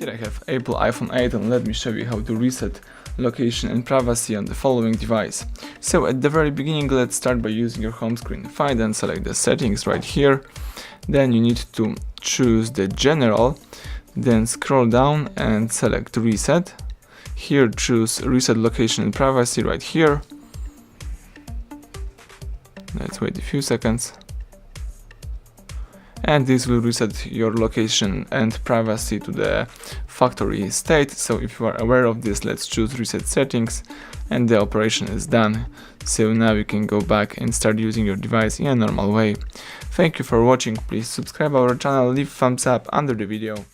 Here I have Apple iPhone 8 and let me show you how to reset location and privacy on the following device. So at the very beginning, let's start by using your home screen. Find and select the settings right here. Then you need to choose the general, then scroll down and select reset. Here choose reset location and privacy right here. Let's wait a few seconds. And this will reset your location and privacy to the factory state. So if you are aware of this, let's choose reset settings and the operation is done. So now you can go back and start using your device in a normal way. Thank you for watching. Please subscribe our channel, leave thumbs up under the video.